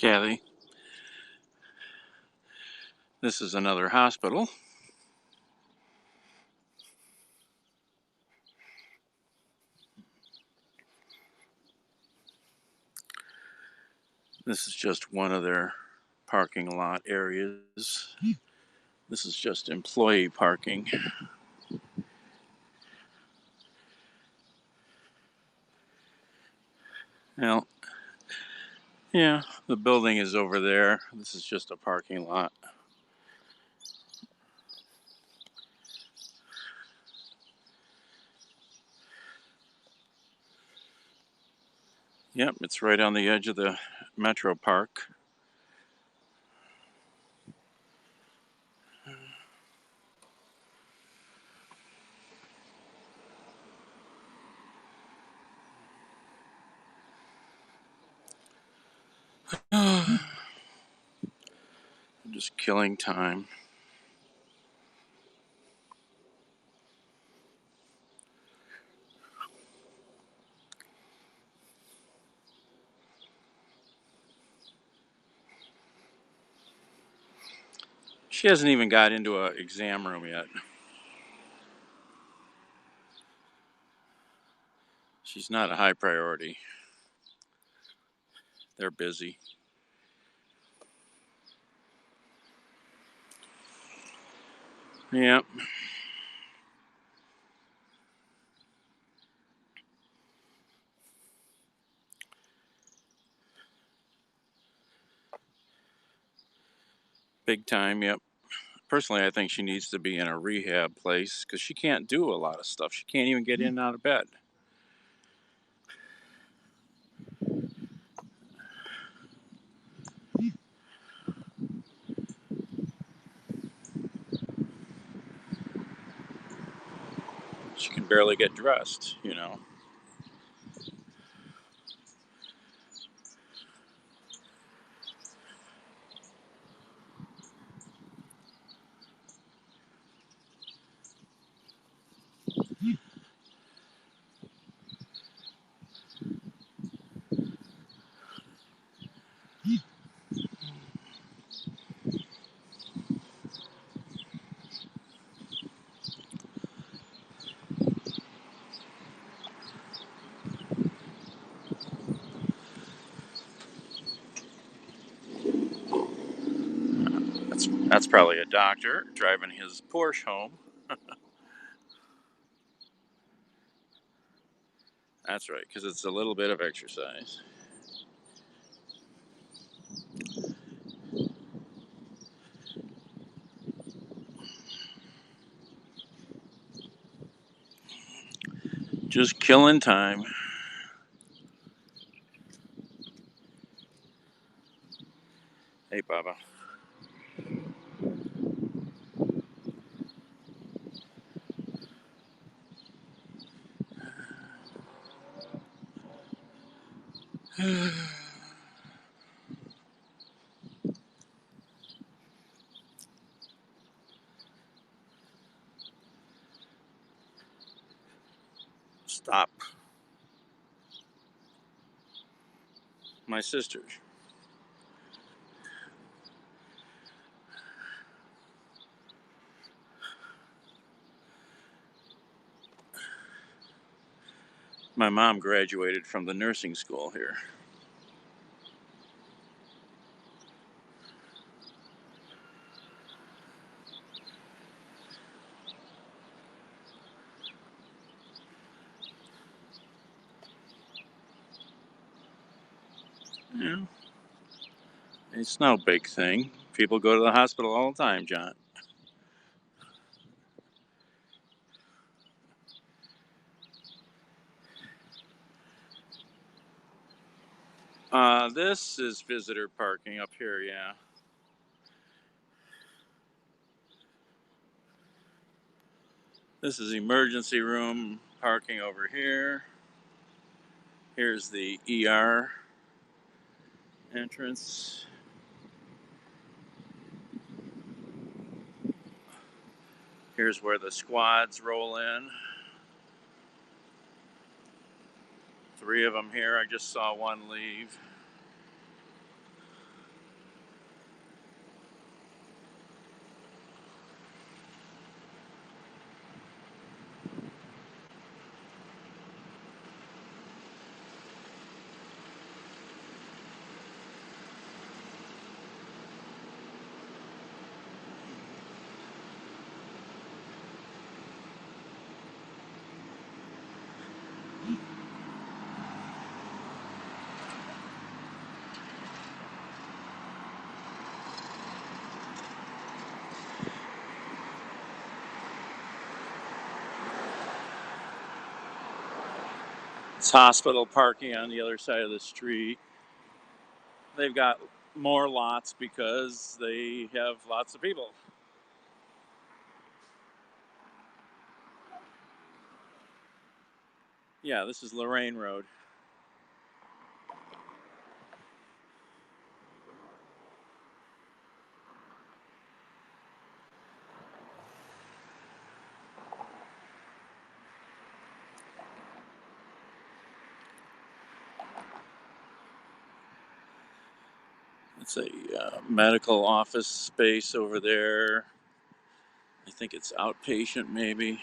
Kathy, this is another hospital. This is just one of their parking lot areas. This is just employee parking. Well, yeah, the building is over there. This is just a parking lot. Yep, it's right on the edge of the Metro Park. I'm just killing time. She hasn't even got into an exam room yet. She's not a high priority. They're busy. Yep. Big time, yep. Personally, I think she needs to be in a rehab place because she can't do a lot of stuff. She can't even get in and out of bed. She can barely get dressed. That's probably a doctor driving his Porsche home. That's right, because it's a little bit of exercise. Just killing time. Hey, Baba. Stop. My sister. My mom graduated from the nursing school here. Yeah, it's no big thing. People go to the hospital all the time, John. This is visitor parking up here, yeah. This is emergency room parking over here. Here's the ER entrance. Here's where the squads roll in. 3 of them here. I just saw one leave. It's hospital parking on the other side of the street. They've got more lots because they have lots of people. Yeah, this is Lorraine Road. It's a medical office space over there. I think it's outpatient, maybe.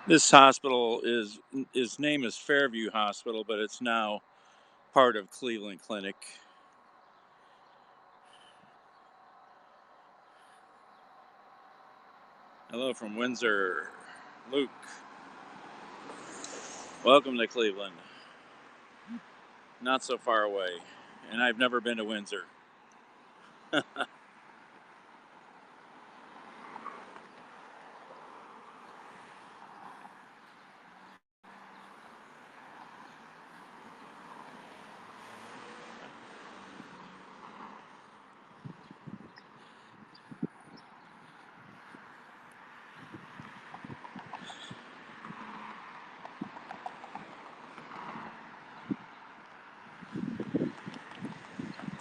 This hospital is, his name is Fairview Hospital, but it's now part of Cleveland Clinic. Hello from Windsor, Luke. Welcome to Cleveland. Not so far away, and I've never been to Windsor.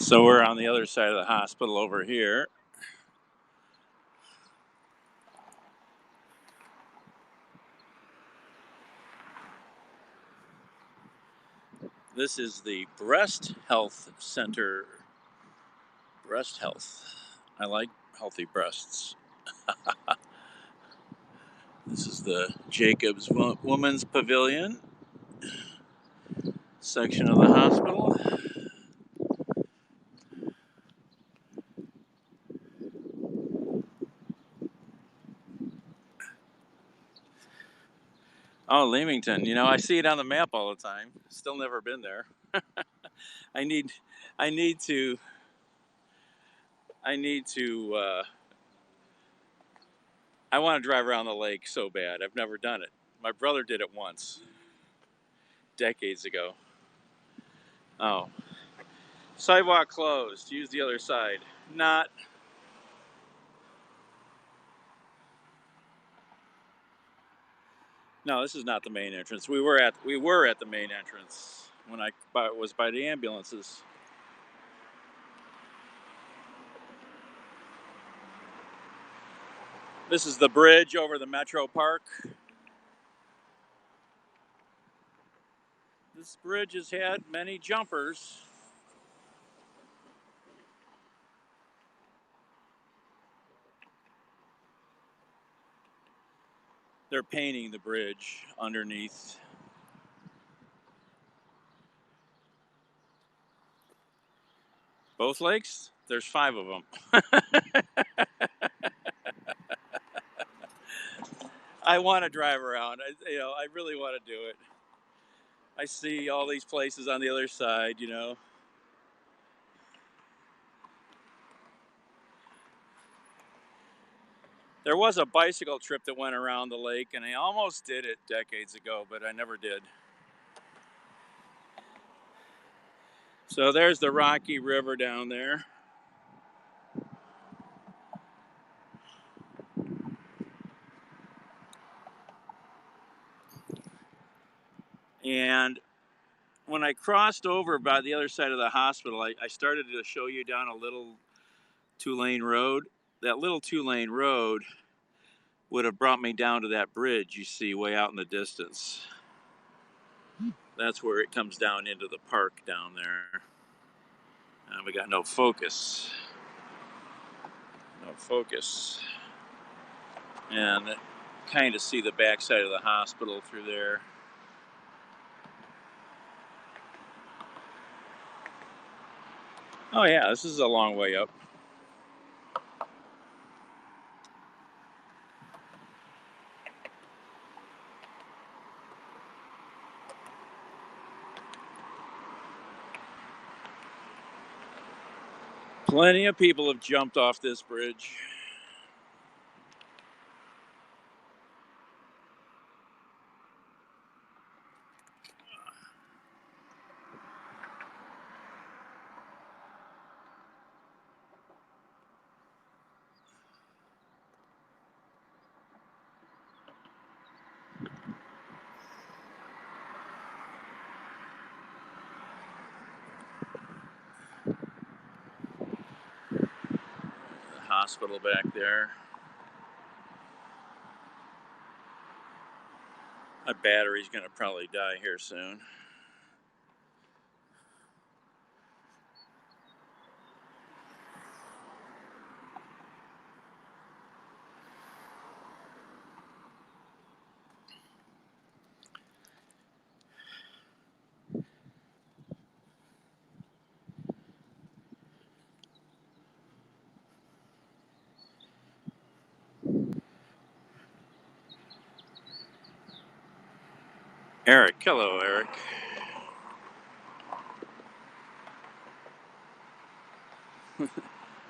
So we're on the other side of the hospital over here. This is the Breast Health Center. Breast health. I like healthy breasts. This is the Jacobs Women's Pavilion section of the hospital. Oh, Leamington. You know, I see it on the map all the time. Still never been there. I need, I need to, I need to. I want to drive around the lake so bad. I've never done it. My brother did it once, decades ago. Oh, sidewalk closed. Use the other side. Not. No, this is not the main entrance. We were at the main entrance when I was by the ambulances. This is the bridge over the Metro Park. This bridge has had many jumpers. They're painting the bridge underneath. Both lakes? There's 5 of them. I want to drive around. I really want to do it. I see all these places on the other side. There was a bicycle trip that went around the lake, and I almost did it decades ago, but I never did. So there's the Rocky River down there. And when I crossed over by the other side of the hospital, I started to show you down a little 2-lane road. That little 2-lane road would have brought me down to that bridge you see way out in the distance. That's where it comes down into the park down there. We got no focus. No focus. And kind of see the backside of the hospital through there. Oh yeah, this is a long way up. Plenty of people have jumped off this bridge. The hospital back there. My battery's gonna probably die here soon. Eric, hello, Eric.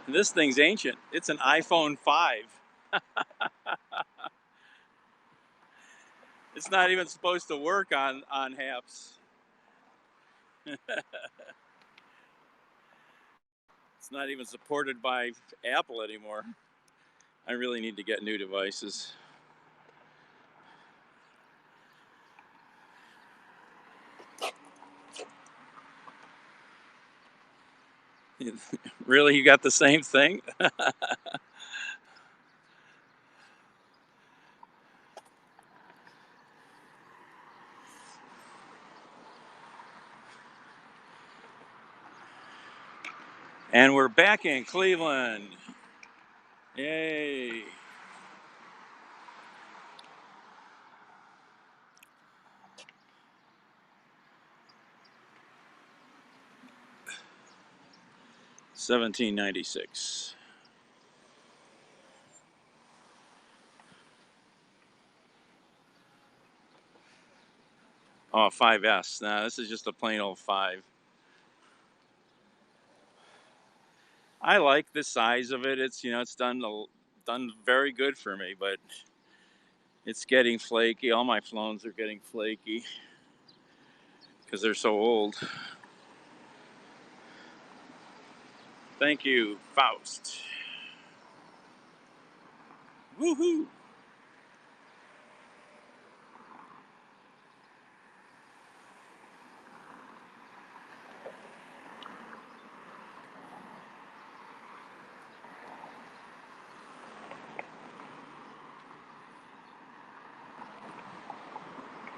This thing's ancient. It's an iPhone 5. It's not even supposed to work on HAPS. It's not even supported by Apple anymore. I really need to get new devices. Really, you got the same thing? And we're back in Cleveland. Yay. $17.96. Oh, 5S. Nah, this is just a plain old 5. I like the size of it. It's done very good for me, but it's getting flaky. All my phones are getting flaky because they're so old. Thank you, Faust. Woohoo!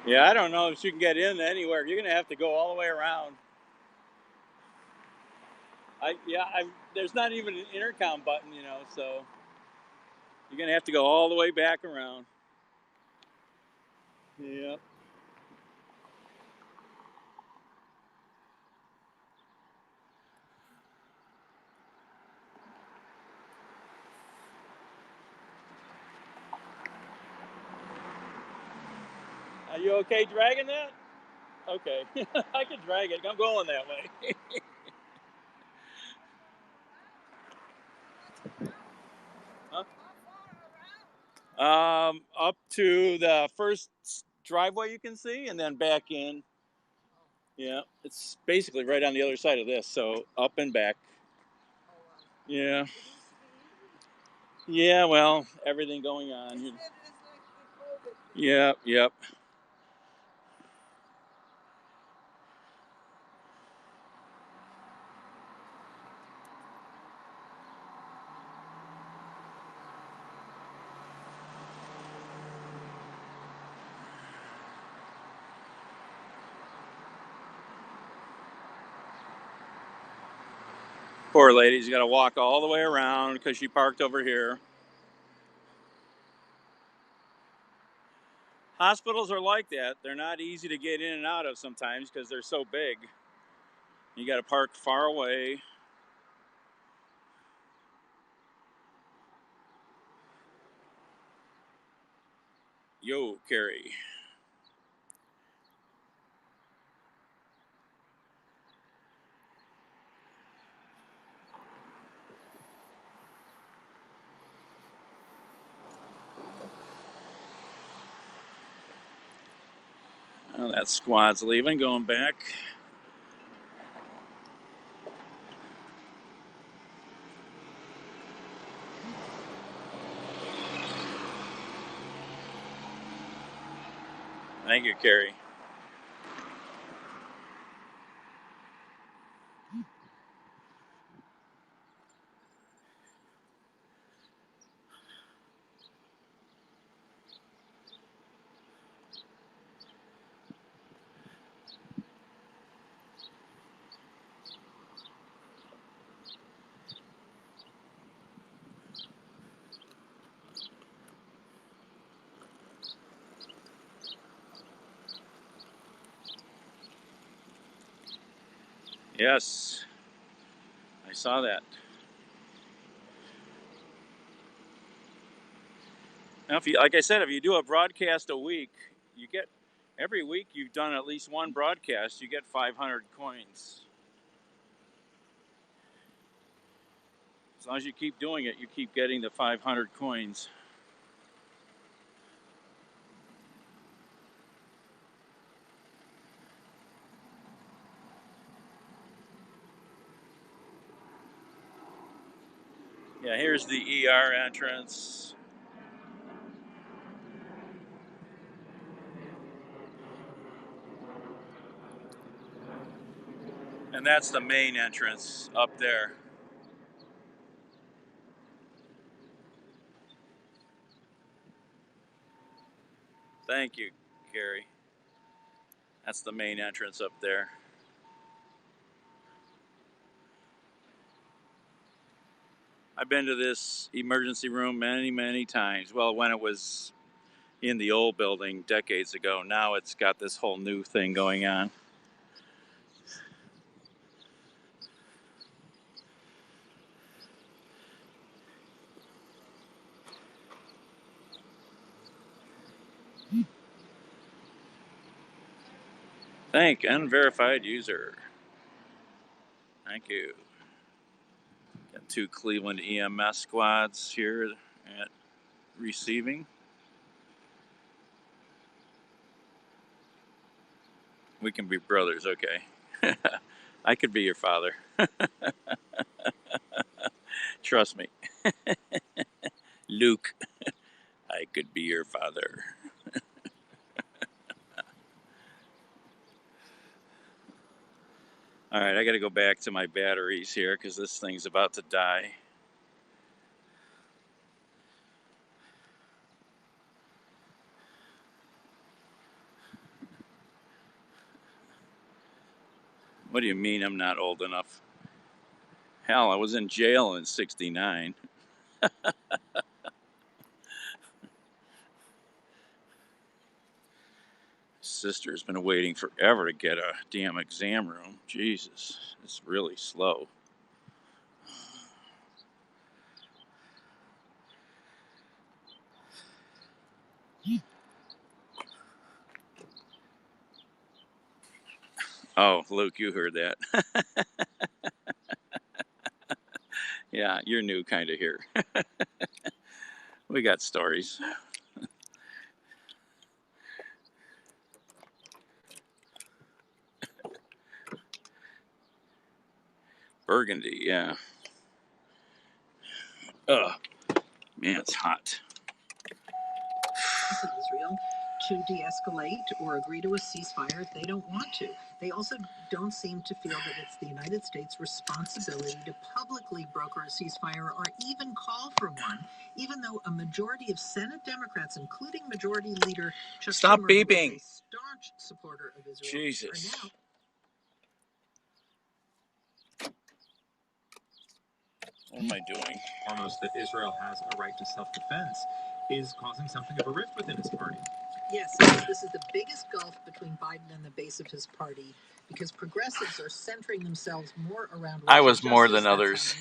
Yeah, I don't know if you can get in anywhere. You're gonna have to go all the way around. There's not even an intercom button, so you're gonna have to go all the way back around. Yeah. Are you okay dragging that? Okay. I can drag it. I'm going that way. Up to the first driveway you can see, and then back in. Yeah, it's basically right on the other side of this, so up and back. Yeah. Yeah, well, everything going on. Yep, yep. Poor lady's got to walk all the way around because she parked over here. Hospitals are like that. They're not easy to get in and out of sometimes because they're so big. You got to park far away. Yo, Carrie. Oh, that squad's leaving, going back. Thank you, Carrie. Yes, I saw that. Now, if you, like I said, if you do a broadcast a week, you get every week you've done at least one broadcast, you get 500 coins. As long as you keep doing it, you keep getting the 500 coins. Yeah, here's the ER entrance. And that's the main entrance up there. Thank you, Gary. That's the main entrance up there. I've been to this emergency room many, many times. Well, when it was in the old building decades ago, now it's got this whole new thing going on. Thank unverified user. Thank you. Got 2 Cleveland EMS squads here at receiving. We can be brothers, okay. I could be your father. Trust me. Luke, I could be your father. All right, I got to go back to my batteries here because this thing's about to die. What do you mean I'm not old enough? Hell, I was in jail in '69. Sister's been waiting forever to get a damn exam room. Jesus, it's really slow. Oh, Luke, you heard that. Yeah, you're new kind of here. We got stories. Burgundy, yeah. Ugh, man, it's hot. Israel to de-escalate or agree to a ceasefire if they don't want to. They also don't seem to feel that it's the United States' responsibility to publicly broker a ceasefire or even call for one, even though a majority of Senate Democrats, including Majority Leader Chuck Stop Schumer, who is beeping. a staunch supporter of Israel, Jesus. are now. What am I doing? Almost that Israel has a right to self-defense is causing something of a rift within his party. Yes, this is the biggest gulf between Biden and the base of his party because progressives are centering themselves more around. I was more than others.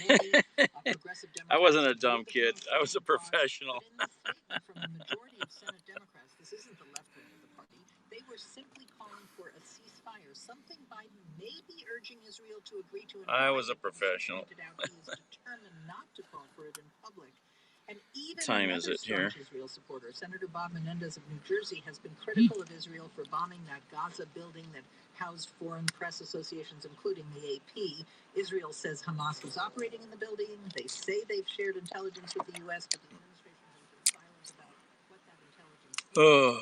I wasn't a dumb kid. I was a professional. But in the statement from the majority of Senate Democrats, this may be urging Israel to agree to an I was a agreement, but as he professional. pointed out, he is determined not to call for it in public. And even Time is another it here? staunch Israel supporter, Senator Bob Menendez of New Jersey, has been critical of Israel for bombing that Gaza building that housed foreign press associations, including the AP. Israel says Hamas was operating in the building. They say they've shared intelligence with the U.S., but the administration has been silent about what that intelligence is. Oh,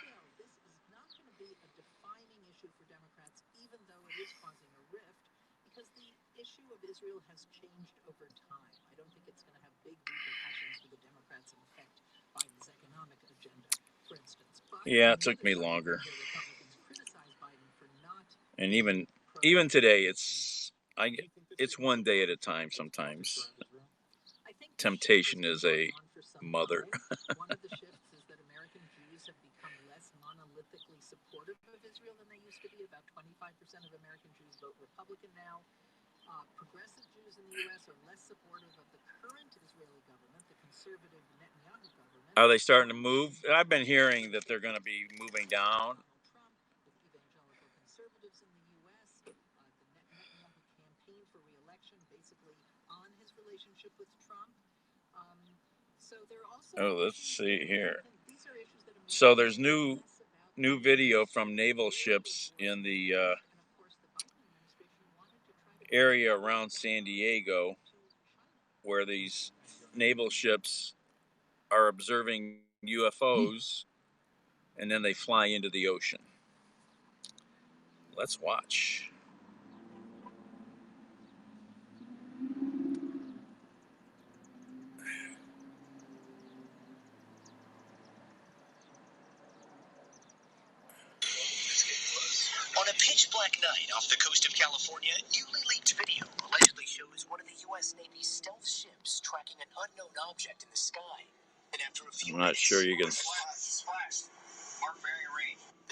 Still, this is not going to be a defining issue for Democrats, even though it is causing a rift, because the issue of Israel has changed over time. I don't think it's going to have big repercussions for the Democrats and affect Biden's economic agenda, for instance. But yeah, on it the took other me side, longer. the Republicans criticize Biden for not And being even today, pro-Israel. it's one day at a time sometimes. I think the Temptation shift has is been a going on for some mother. time. One of the shifts is that American Jews have become less monolithically supportive of Israel than they used to be. About 25% of American Jews vote Republican now. Progressive Jews in the U.S. are less supportive of the current Israeli government, the conservative Netanyahu government. Are they starting to move? I've been hearing that they're going to be moving down. Donald Trump, with evangelical conservatives in the U.S., the Netanyahu campaign for re-election, basically on his relationship with Trump. So there are also Oh, let's see here. these are issues that So there's new video from naval ships in the area around San Diego, where these naval ships are observing UFOs, and then they fly into the ocean. Let's watch. On a pitch-black night off the coast of California, newly leaked video allegedly shows one of the U.S. Navy's stealth ships tracking an unknown object in the sky. And after a few I'm not sure you can. The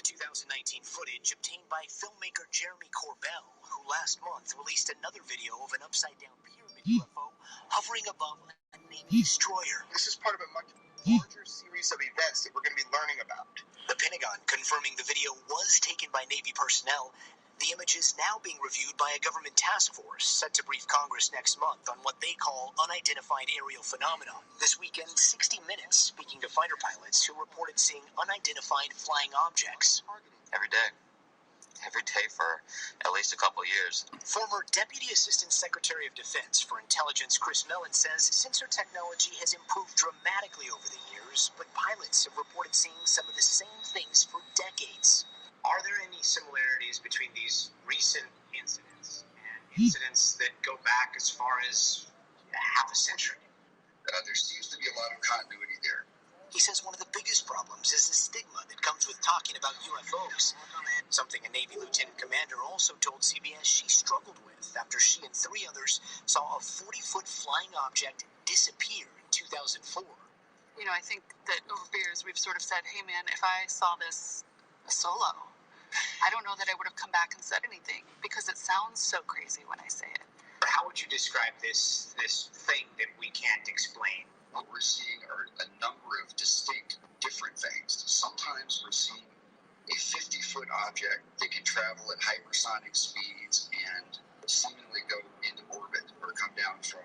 2019 footage obtained by filmmaker Jeremy Corbell, who last month released another video of an upside-down pyramid UFO hovering above a Navy destroyer. This is part of a much larger series of events that we're going to be learning about. The Pentagon confirming the video was taken by Navy personnel. The image is now being reviewed by a government task force set to brief Congress next month on what they call unidentified aerial phenomenon. This weekend, 60 Minutes speaking to fighter pilots who reported seeing unidentified flying objects. Every day for at least a couple of years. Former Deputy Assistant Secretary of Defense for Intelligence Chris Mellon says sensor technology has improved dramatically over the years, but pilots have reported seeing some of the same things for decades. Are there any similarities between these recent incidents and incidents that go back as far as half a century? There seems to be a lot of continuity there. He says one of the biggest problems is the stigma that comes with talking about UFOs, something a Navy lieutenant commander also told CBS she struggled with after she and 3 others saw a 40-foot flying object disappear in 2004. You know, I think that over years we've sort of said, hey man, if I saw this solo, I don't know that I would have come back and said anything because it sounds so crazy when I say it. How would you describe this thing that we can't explain? What we're seeing are a number of distinct different things. Sometimes we're seeing a 50-foot object that can travel at hypersonic speeds and seemingly go into orbit or come down from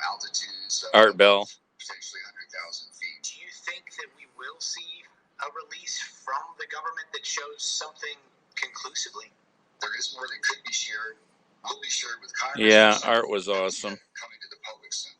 altitudes of Art Bell. Potentially 100,000 feet. Do you think that we will see a release from the government that shows something conclusively? There is more that could be shared. Will be shared with Congress. Yeah, Art was awesome. Coming to the public soon.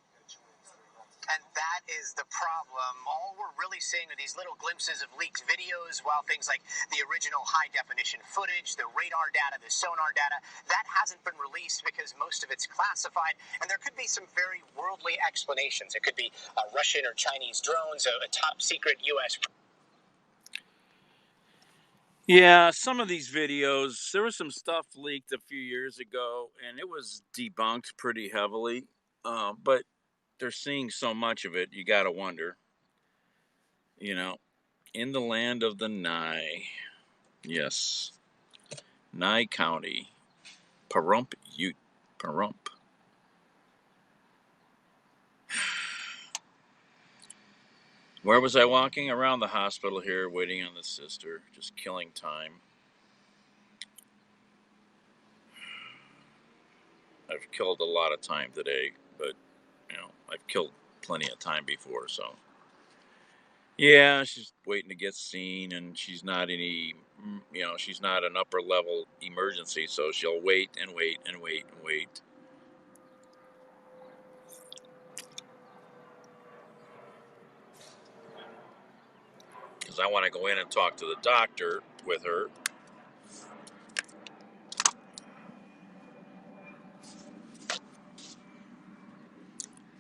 And that is the problem. All we're really seeing are these little glimpses of leaked videos, while things like the original high-definition footage, the radar data, the sonar data, that hasn't been released because most of it's classified. And there could be some very worldly explanations. It could be Russian or Chinese drones, a top-secret U.S. Yeah, some of these videos, there was some stuff leaked a few years ago, and it was debunked pretty heavily. But they're seeing so much of it, you got to wonder. In the land of the Nye. Yes. Nye County. Pahrump, Ute. Pahrump. Where was I walking? Around the hospital here, waiting on the sister, just killing time. I've killed a lot of time today, but I've killed plenty of time before, so yeah, she's waiting to get seen, and she's not she's not an upper level emergency, so she'll wait and wait and wait and wait. Because I want to go in and talk to the doctor with her.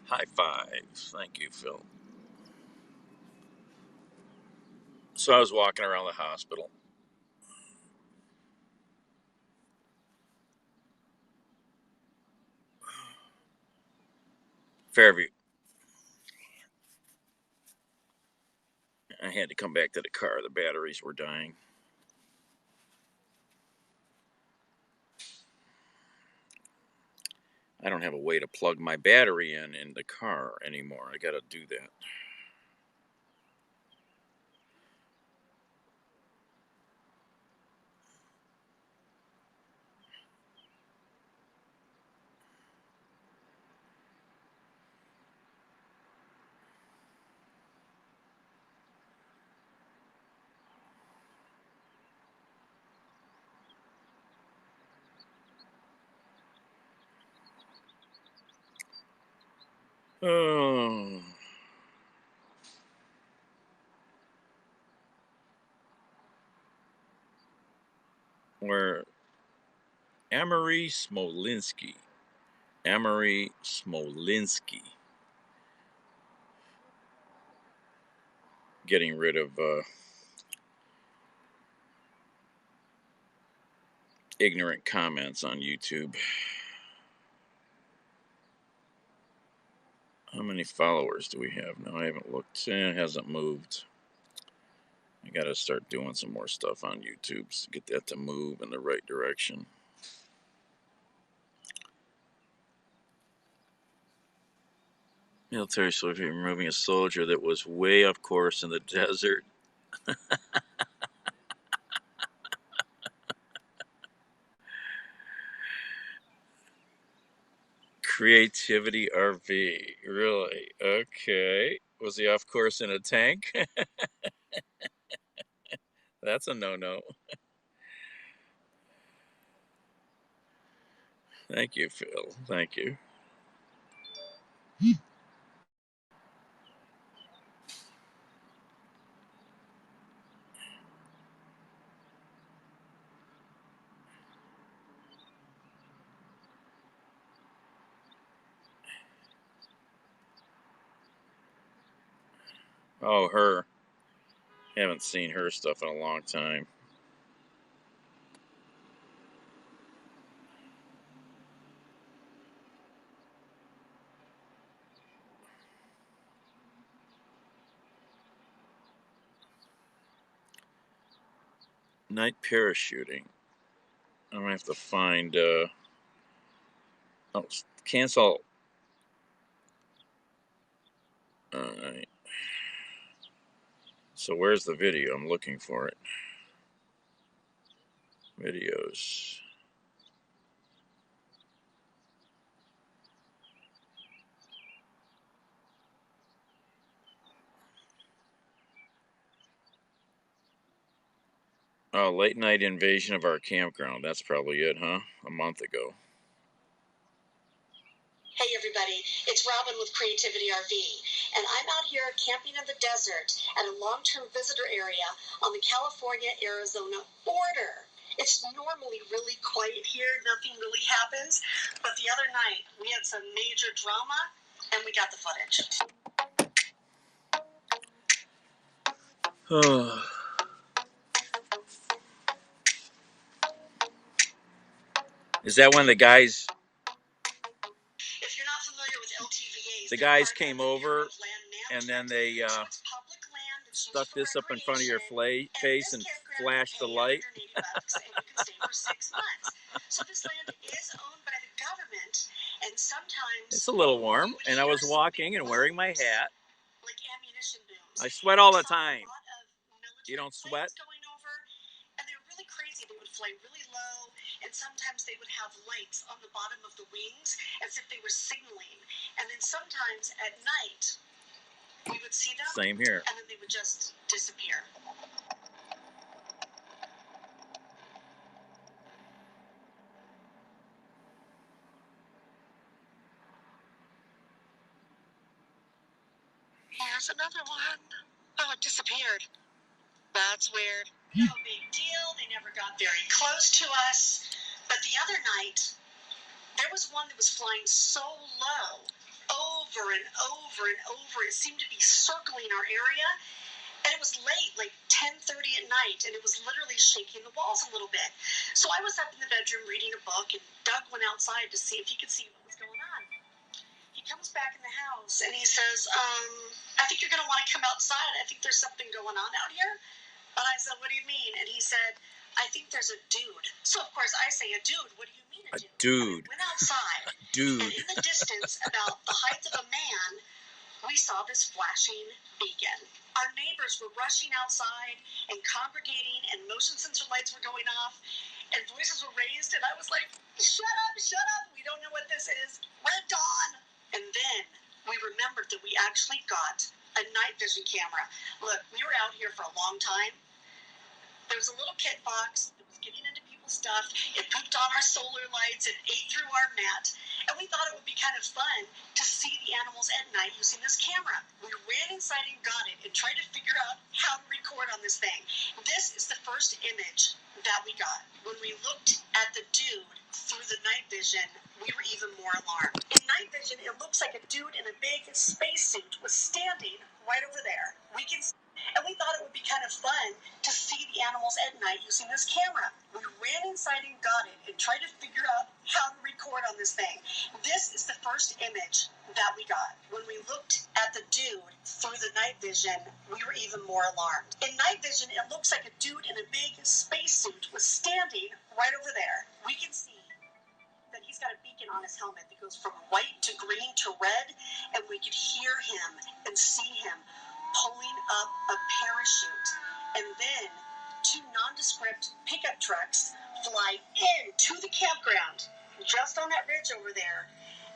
High fives. Thank you, Phil. So I was walking around the hospital. Fairview. I had to come back to the car. The batteries were dying. I don't have a way to plug my battery in the car anymore. I got to do that. Oh. Where Amory Smolinski. Getting rid of ignorant comments on YouTube. How many followers do we have now? I haven't looked. It hasn't moved. I gotta start doing some more stuff on YouTube to get that to move in the right direction. Military soldier removing a soldier that was way off course in the desert. Creativity RV. Really? Okay. Was he off course in a tank? That's a no-no. Thank you, Phil. Thank you. Oh, her. Haven't seen her stuff in a long time. Night parachuting. I'm gonna have to find. Oh, cancel. Alright. So where's the video? I'm looking for it. Videos. Oh, late night invasion of our campground. That's probably it, huh? A month ago. Hey everybody, it's Robin with Creativity RV, and I'm out here camping in the desert at a long-term visitor area on the California-Arizona border. It's normally really quiet here, nothing really happens, but the other night we had some major drama and we got the footage. Is that when the guys... If you're not familiar with LTVAs, the guys came over and then they stuck this up in front of your face and flashed the light. So this land is owned by the government, and sometimes it's a little warm, and I was walking and wearing my hat. Like ammunition booms. I sweat all the time. You don't sweat? Going over, and they're really crazy. They would fly really low and sometimes they would have lights on the bottom of the wings as if they were signaling. And then sometimes at night, we would see them. Same here. And then they would just disappear. Here's another one. Oh, it disappeared. That's weird. No big deal. They never got very close to us. But the other night, there was one that was flying so low, over and over and over. It seemed to be circling our area. And it was late, like 10:30 at night, and it was literally shaking the walls a little bit. So I was up in the bedroom reading a book, and Doug went outside to see if he could see what was going on. He comes back in the house, and he says, I think you're going to want to come outside. I think there's something going on out here. And I said, what do you mean? And he said, I think there's a dude. So, of course, I say, a dude? What do you mean a dude? Dude. I went outside, Dude. and in the distance, about the height of a man, we saw this flashing beacon. Our neighbors were rushing outside and congregating, and motion sensor lights were going off, and voices were raised, and I was like, shut up, we don't know what this is. Red Dawn! And then we remembered that we actually got a night vision camera. Look, we were out here for a long time. There was a little kit box that was getting into people's stuff. It pooped on our solar lights. It ate through our mat. And we thought it would be kind of fun to see the animals at night using this camera. We ran inside and got it and tried to figure out how to record on this thing. This is the first image that we got. When we looked at the dude through the night vision, we were even more alarmed. In night vision, it looks like a dude in a big spacesuit was standing right over there. We can see. And we thought it would be kind of fun to see the animals at night using this camera. We ran inside and got it and tried to figure out how to record on this thing. This is the first image that we got. When we looked at the dude through the night vision, we were even more alarmed. In night vision, it looks like a dude in a big spacesuit was standing right over there. We can see that he's got a beacon on his helmet that goes from white to green to red, and we could hear him and see him pulling up a parachute. And then two nondescript pickup trucks fly into the campground just on that ridge over there,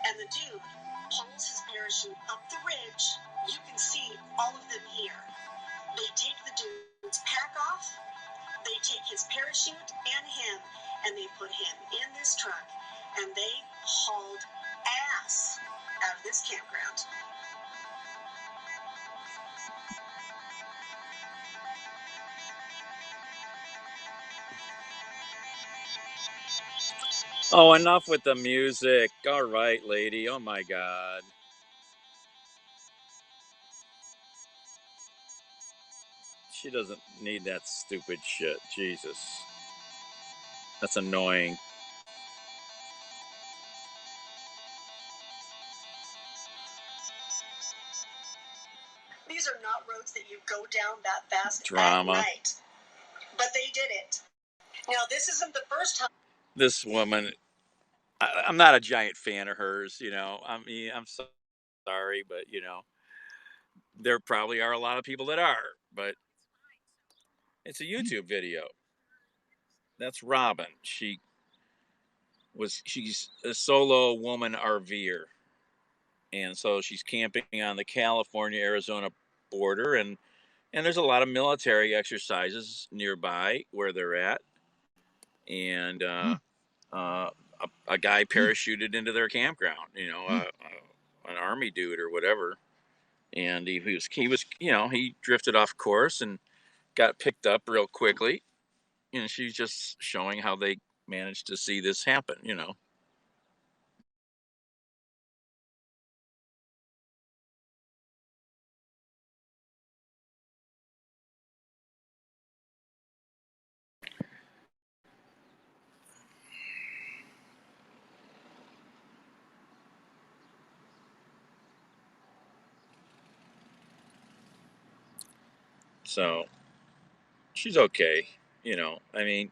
and the dude pulls his parachute up the ridge. You can see all of them here. They take the dude's pack off, they take his parachute and him, and they put him in this truck, and they hauled ass out of this campground. Oh, enough with the music. All right, lady. Oh, my God. She doesn't need that stupid shit. Jesus. That's annoying. These are not roads that you go down that fast Drama. at night. But they did it. Now, this isn't the first time. This woman, I'm not a giant fan of hers, you know. I mean, I'm sorry, but, you know, there probably are a lot of people that are, but it's a YouTube video. That's Robin. She's a solo woman RVer. And so she's camping on the California-Arizona border, and there's a lot of military exercises nearby where they're at. And a guy parachuted into their campground, you know, an army dude or whatever. And he was, you know, he drifted off course and got picked up real quickly. And she's just showing how they managed to see this happen, you know. So she's okay, you know. I mean,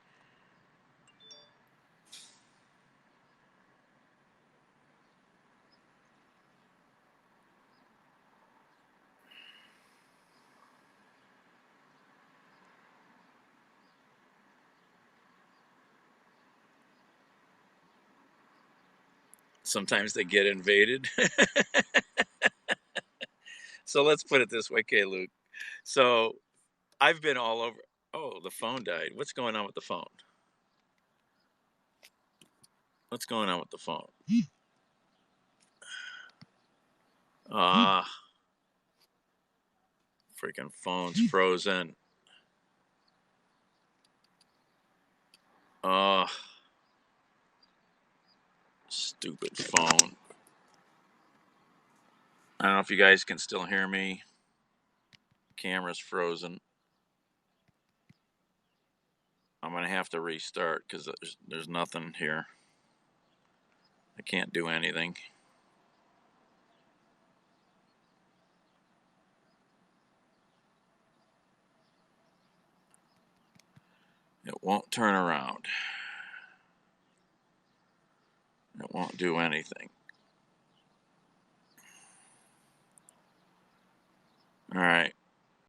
sometimes they get invaded. So let's put it this way, okay, Luke. So I've been all over. Oh, the phone died. What's going on with the phone? What's going on with the phone? Ah, freaking phone's frozen. Oh, stupid phone. I don't know if you guys can still hear me. Camera's frozen. I'm gonna have to restart because there's nothing here. I can't do anything. It won't turn around. It won't do anything. All right.